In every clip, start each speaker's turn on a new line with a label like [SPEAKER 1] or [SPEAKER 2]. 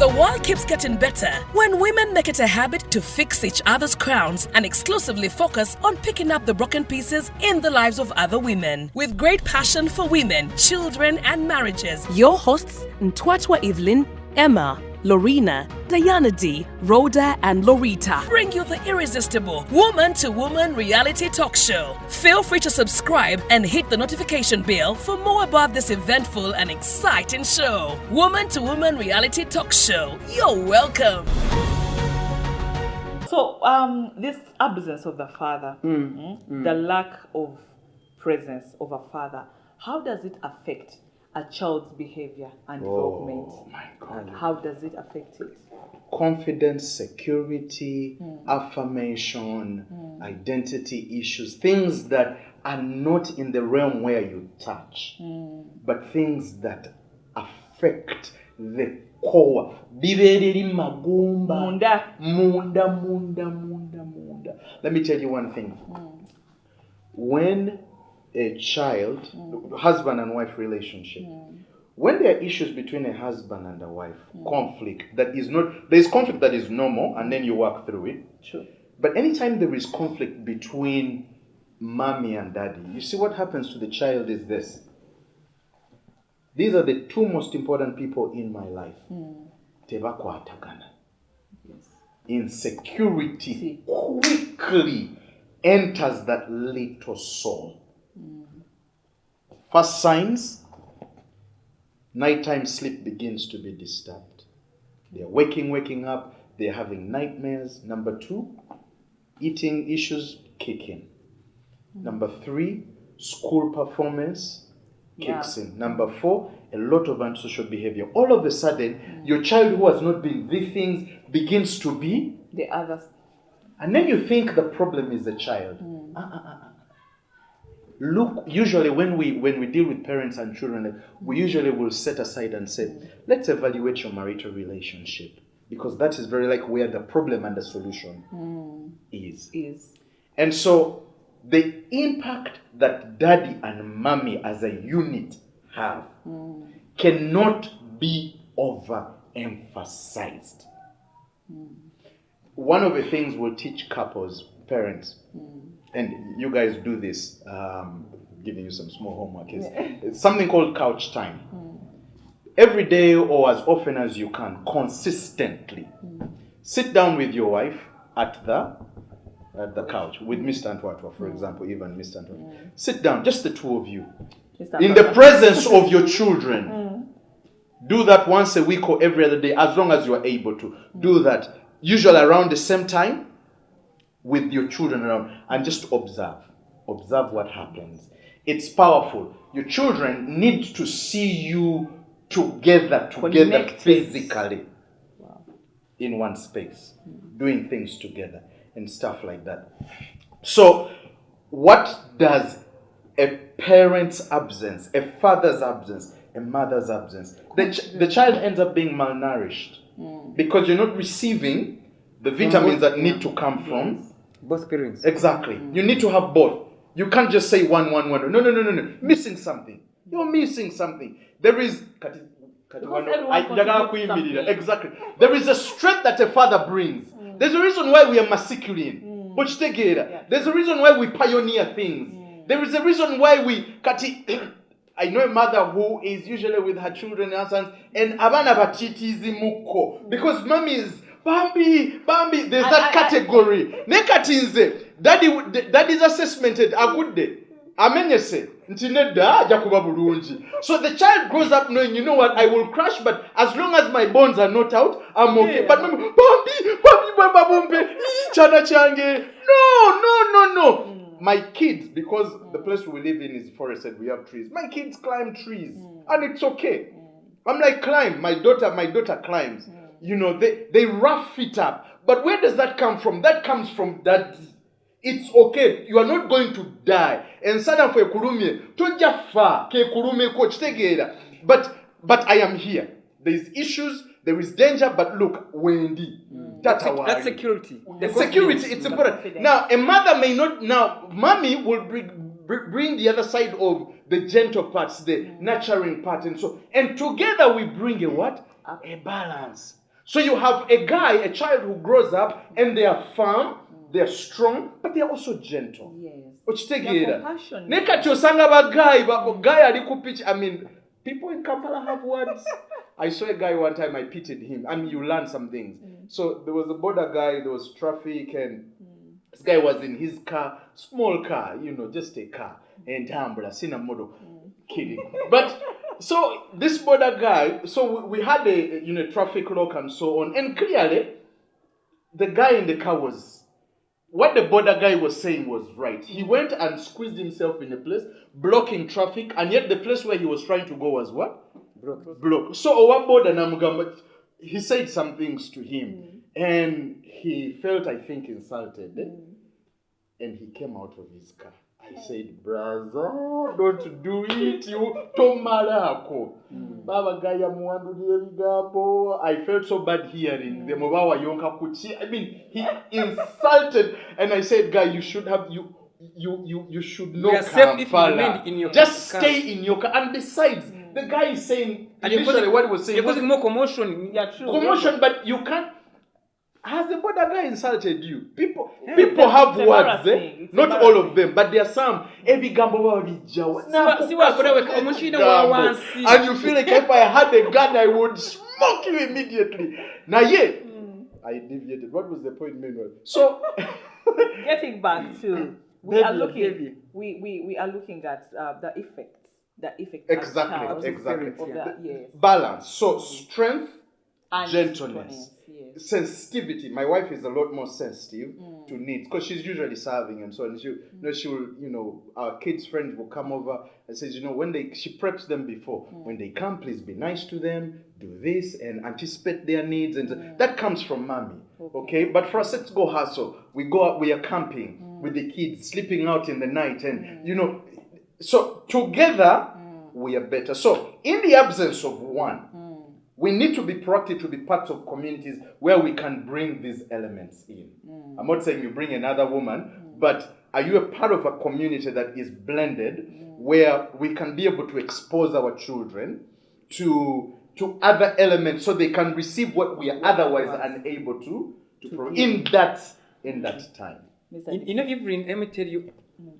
[SPEAKER 1] The world keeps getting better when women make it a habit to fix each other's crowns and exclusively focus on picking up the broken pieces in the lives of other women. With great passion for women, children, and marriages, your hosts Ntwatwa Evelyn, Emma, Lorena, Diana D, Rhoda, and Lorita bring you the irresistible Woman to Woman reality talk show. Feel free to subscribe and hit the notification bell for more about this eventful and exciting show. Woman to Woman reality talk show. You're welcome.
[SPEAKER 2] So, this absence of the father, the lack of presence of a father, how does it affect a child's behavior and development?
[SPEAKER 3] Oh my God.
[SPEAKER 2] How does it affect it?
[SPEAKER 3] Confidence, security, affirmation, identity issues, things that are not in the realm where you touch, but things that affect the core. Munda. Let me tell you one thing. When a child, husband and wife relationship, when there are issues between a husband and a wife, conflict that is not, there is conflict that is normal and then you work through it.
[SPEAKER 2] Sure.
[SPEAKER 3] But anytime there is conflict between mommy and daddy, you see what happens to the child is this. These are the two most important people in my life. Tebakwatakana.
[SPEAKER 2] Yes.
[SPEAKER 3] Insecurity quickly enters that little soul. First signs, nighttime sleep begins to be disturbed. They're waking up, they're having nightmares. Number 2, eating issues kick in. Number 3, school performance kicks in. Number 4, a lot of antisocial behavior. All of a sudden, your child who has not been these things begins to be
[SPEAKER 2] the others.
[SPEAKER 3] And then you think the problem is the child. Look, usually when we deal with parents and children, we usually will set aside and say, let's evaluate your marital relationship. Because that is very like where the problem and the solution is. And so the impact that daddy and mommy as a unit have cannot be overemphasized. One of the things we'll teach couples, parents, and you guys do this, giving you some small homework, is it's something called couch time. Every day or as often as you can, consistently, sit down with your wife at the couch, with Mr. Ntwatwa, for example, even Mr. Ntwatwa. Sit down, just the two of you, in the presence of your children. Do that once a week or every other day, as long as you are able to. Do that, usually around the same time, with your children around, and just observe what happens. It's powerful. Your children need to see you together physically, in one space, doing things together and stuff like that. So what does a parent's absence, a father's absence, a mother's absence, the child ends up being malnourished because you're not receiving the vitamins that need to come from
[SPEAKER 4] both parents.
[SPEAKER 3] Exactly. You need to have both. You can't just say one. No. Missing something. You're missing something. There is exactly. There is a strength that a father brings. There's a reason why we are masculine. There's a reason why we pioneer things. There is a reason why we I know a mother who is usually with her children and sons and abana batitizi muko because mommy is Bambi, there's that category. Nekatinze, daddy's assessment a good day. Amenyese, ntineda jakuba bulungi. So the child grows up knowing, you know what, I will crash, but as long as my bones are not out, I'm okay. But Bambi, chana change. No. My kids, because the place we live in is forested, we have trees. My kids climb trees, and it's okay. I'm like, climb. My daughter climbs. You know, they rough it up. But where does that come from? That comes from that. It's okay. You are not going to die. And sana for kurumie, toja fa ke kurume coach tegera. But I am here. There is issues. There is danger. But look, Wendy,
[SPEAKER 4] that's security.
[SPEAKER 3] The security. It's important. Now, a mother may not. Now, mommy will bring the other side of the gentle parts, the nurturing part, and together we bring a what? A balance. So you have a guy, a child who grows up and they are firm, they are strong, but they are also gentle.
[SPEAKER 2] Yes.
[SPEAKER 3] Okitegeera.
[SPEAKER 2] Compassion.
[SPEAKER 3] Nekati osanga guy ali ku pitch. I mean, people in Kampala have words. I saw a guy one time, I pitied him. I mean, you learn some things. So there was a border guy, there was traffic, and this guy was in his car, small car, just a car, and Tambula, Sinamodo. Kidding. But so this border guy, so we had a traffic lock and so on, and clearly the guy in the car was, what the border guy was saying was right. He went and squeezed himself in a place, blocking traffic, and yet the place where he was trying to go was what? Blocked. So one border namugamba, he said some things to him, and he felt, I think, insulted, and he came out of his car. I said, brother, don't do it, you tomalako. Baba gaya muandu ebigambo. I felt so bad hearing them. I mean, he insulted, and I said, guy, you should have you should know.
[SPEAKER 4] You are safe if you remain in your
[SPEAKER 3] just
[SPEAKER 4] car.
[SPEAKER 3] stay in your car. And besides, the guy is saying,
[SPEAKER 4] And
[SPEAKER 3] initially what he was saying
[SPEAKER 4] you're
[SPEAKER 3] was
[SPEAKER 4] causing more commotion.
[SPEAKER 2] Yeah, true.
[SPEAKER 3] commotion, but you can't. Has the border guy insulted you? People have
[SPEAKER 2] it's
[SPEAKER 3] words,
[SPEAKER 2] embarrassing. It's
[SPEAKER 3] not all of them, but there are some. And you feel like if I had a gun, I would smoke you immediately. Now, I deviated. What was the point, meanwhile? So,
[SPEAKER 2] getting back to, we are looking at the effects.
[SPEAKER 3] exactly.
[SPEAKER 2] Yes.
[SPEAKER 3] Balance. So, strength,
[SPEAKER 2] And
[SPEAKER 3] gentleness.
[SPEAKER 2] Yes.
[SPEAKER 3] Sensitivity. My wife is a lot more sensitive to needs because she's usually serving and so on. She will, our kids' friends will come over and says, when she preps them before. When they come, please be nice to them, do this and anticipate their needs. And that comes from mommy. Okay? But for us, let's go hustle. We go out, we are camping with the kids, sleeping out in the night. And, so together, we are better. So in the absence of one, we need to be proactive to be part of communities where we can bring these elements in. I'm not saying you bring another woman, but are you a part of a community that is blended where we can be able to expose our children to other elements so they can receive what we are otherwise unable to provide in that time?
[SPEAKER 4] Even, let me tell you,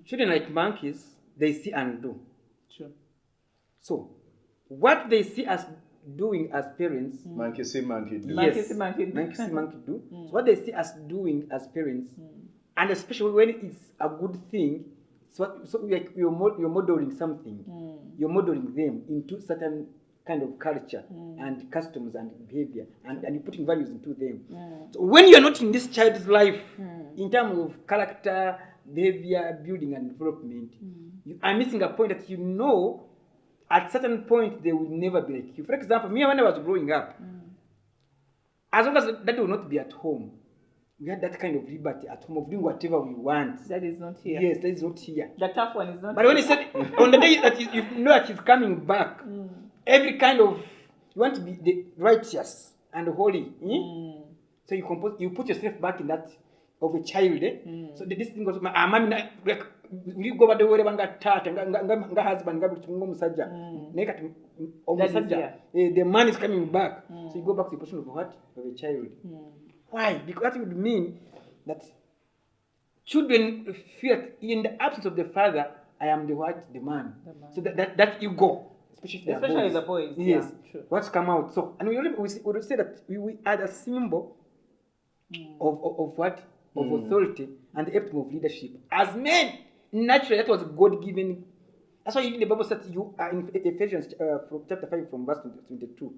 [SPEAKER 4] children like monkeys, they see and do.
[SPEAKER 2] True.
[SPEAKER 4] So, what they see us doing as parents,
[SPEAKER 3] Monkey see, monkey do.
[SPEAKER 4] yes,
[SPEAKER 2] Monkey
[SPEAKER 4] do. So what they see us doing as parents, and especially when it's a good thing, you're modeling something. You're modeling them into certain kind of culture and customs and behavior, and you're putting values into them. So when you're not in this child's life, in terms of character, behavior, building and development, you are missing a point that at certain point, they will never be like you. For example, me when I was growing up, as long as that will not be at home, we had that kind of liberty at home of doing whatever we want.
[SPEAKER 2] That is not here.
[SPEAKER 4] Yes, that is not here.
[SPEAKER 2] The tough one is not
[SPEAKER 4] But when he said, on the day that you know that he's coming back, every kind of, you want to be the righteous and holy. So you put yourself back in that of a child. So this thing goes, we go back the way nga husband musajja the man is coming back, so you go back to the position of what? Of a child. Why? Because that would mean that children feel that in the absence of the father, I am the man. So that ego, especially
[SPEAKER 2] the boys.
[SPEAKER 4] Yes.
[SPEAKER 2] Yeah, true.
[SPEAKER 4] What's come out? So and we would say that we add a symbol of what? Of authority and the epitome of leadership. As men, naturally, that was God-given. That's why even the Bible says you are in Ephesians from chapter 5 from verse 22.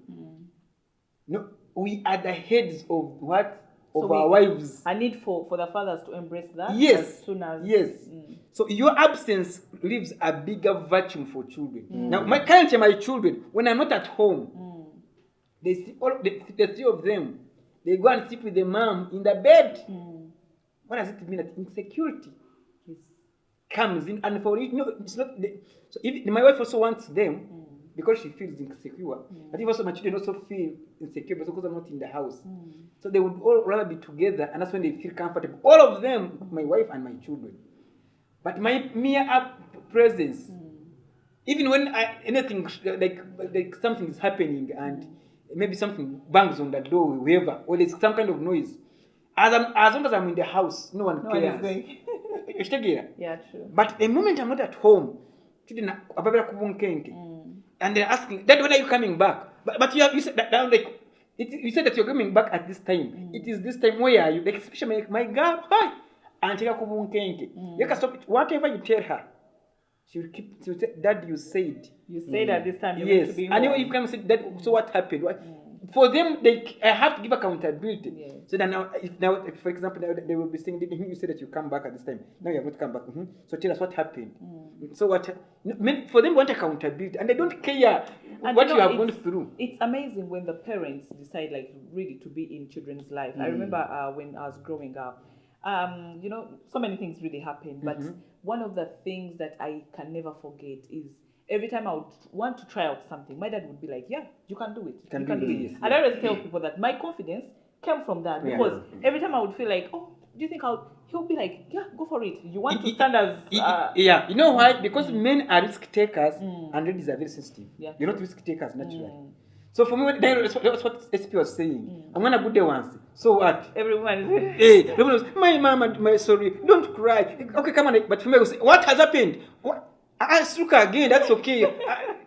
[SPEAKER 4] No, we are the heads of what? Of our wives.
[SPEAKER 2] A need for the fathers to embrace that.
[SPEAKER 4] Yes.
[SPEAKER 2] As soon as
[SPEAKER 4] So your absence leaves a bigger vacuum for children. Now, currently my children, when I'm not at home, they see all the three of them. They go and sleep with the mom in the bed. What does it mean? That insecurity comes in, and for it, it's not. So if my wife also wants them because she feels insecure, but if also my children also feel insecure because I'm not in the house, so they would all rather be together, and that's when they feel comfortable. All of them, my wife and my children. But my mere presence, even when anything like something is happening, and maybe something bangs on the door, whoever, or there's some kind of noise. As long as I'm in the house, no one
[SPEAKER 2] No one
[SPEAKER 4] cares.
[SPEAKER 2] is going. Yeah, true.
[SPEAKER 4] But the moment I'm not at home, children and they're asking, Dad, when are you coming back? But you said that down like you said that you're coming back at this time. It is this time. Where are you? Like especially my girl, hi. And you can stop it. Whatever you tell her, she will say, Dad, you said.
[SPEAKER 2] You said at this time you're
[SPEAKER 4] Yes.
[SPEAKER 2] going to be
[SPEAKER 4] And
[SPEAKER 2] home.
[SPEAKER 4] if you can say that, so what happened? For them, I have to give accountability.
[SPEAKER 2] Yes.
[SPEAKER 4] So that now, if, for example, now they will be saying, you said that you come back at this time. Now you have not come back. So tell us what happened. So what? For them, want accountability, and they don't care
[SPEAKER 2] And
[SPEAKER 4] what
[SPEAKER 2] you
[SPEAKER 4] you
[SPEAKER 2] know,
[SPEAKER 4] have gone through.
[SPEAKER 2] It's amazing when the parents decide like really to be in children's life. I remember when I was growing up, you know, so many things really happen. But one of the things that I can never forget is every time I would want to try out something, my dad would be like, yeah, you can do it. You can do it.
[SPEAKER 4] Yes,
[SPEAKER 2] And I always tell people that my confidence came from that because every time I would feel like, oh, do you think he'll be like, yeah, go for it. You want to stand as...
[SPEAKER 4] yeah, you know why? Because men are risk takers and ladies are very sensitive.
[SPEAKER 2] Yeah.
[SPEAKER 4] You're not risk takers naturally. So for me, that's what SP was saying. I'm gonna go there once. So what?
[SPEAKER 2] Everyone is...
[SPEAKER 4] Hey, everyone was, my mama, my sorry, don't cry. Okay, come on. But for me, I was say, what has happened? What? I struck her again. That's okay.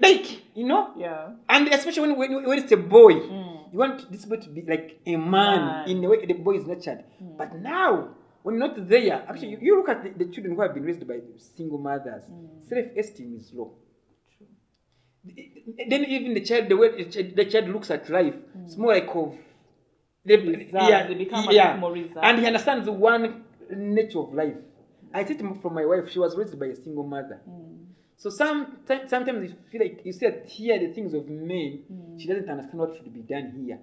[SPEAKER 4] Like, you know.
[SPEAKER 2] Yeah.
[SPEAKER 4] And especially when it's a boy, you want this boy to be like a man in the way the boy is nurtured. But now, when you're not there, actually, you look at the children who have been raised by single mothers. Self-esteem is low. Then even the child, the way the child looks at life, it's more like of
[SPEAKER 2] They become a bit more reserved.
[SPEAKER 4] and he understands the one nature of life. I said from my wife, she was raised by a single mother. So sometimes you feel like you see here the things of men, she doesn't understand what should be done here.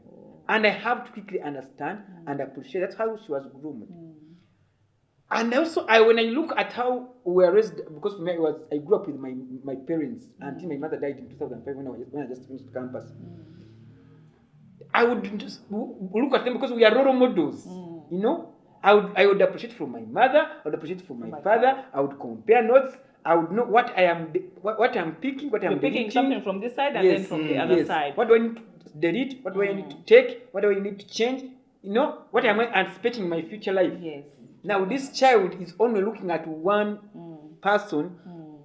[SPEAKER 4] And I have to quickly understand and appreciate. That's how she was groomed. And also, when I look at how we were raised, because for me, I grew up with my parents until my mother died in 2005 when I just finished campus. I would just look at them because we are role models, you know. I would appreciate from my mother. I would appreciate from my father. I would compare notes. I would know what I'm picking, what I'm
[SPEAKER 2] picking
[SPEAKER 4] deleting.
[SPEAKER 2] something from this side and then from the other side.
[SPEAKER 4] What do I need to delete? What do I need to take? What do I need to change? You know, what am I anticipating in my future life?
[SPEAKER 2] Yes.
[SPEAKER 4] Now, this child is only looking at one person,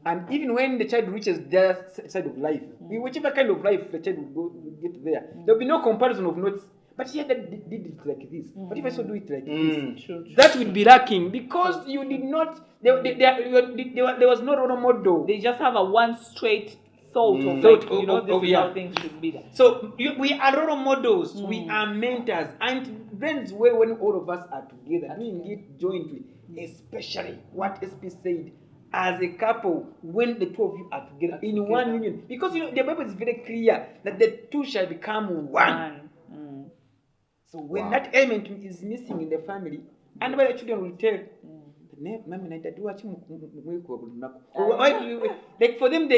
[SPEAKER 4] and even when the child reaches their side of life, whichever kind of life the child will get there, there will be no comparison of notes. But here that did it like this. What if I also do it like this?
[SPEAKER 2] True.
[SPEAKER 4] That would be lacking because you did not. There was no role model.
[SPEAKER 2] They just have a one straight thought of
[SPEAKER 4] Thought
[SPEAKER 2] like, you know,
[SPEAKER 4] of-
[SPEAKER 2] this is how things should be.
[SPEAKER 4] So we are role models. We are mentors, and it blends well when all of us are together, doing it jointly. Especially what SP said, as a couple, when the two of you are together in one union, because you know the Bible is very clear that the two shall become one. So when that element is missing in the family, and when the children will tell, like for them,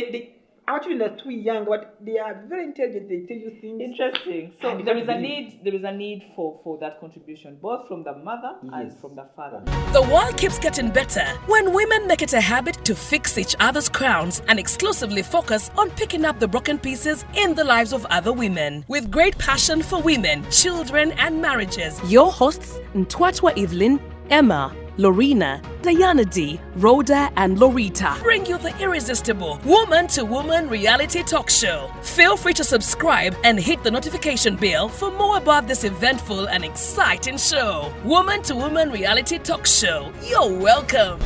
[SPEAKER 4] our children are too young, but they are very intelligent. They tell you things.
[SPEAKER 2] Interesting. So
[SPEAKER 4] And
[SPEAKER 2] there is a need for that contribution, both from the mother and
[SPEAKER 4] Yes.
[SPEAKER 2] from the father.
[SPEAKER 1] The world keeps getting better when women make it a habit to fix each other's crowns and exclusively focus on picking up the broken pieces in the lives of other women. With great passion for women, children, and marriages, your hosts Ntwatwa Evelyn, Emma, Lorena, Diana D, Rhoda, and Lorita bring you the irresistible Woman to Woman reality talk show. Feel free to subscribe and hit the notification bell for more about this eventful and exciting show. Woman to Woman reality talk show. You're welcome.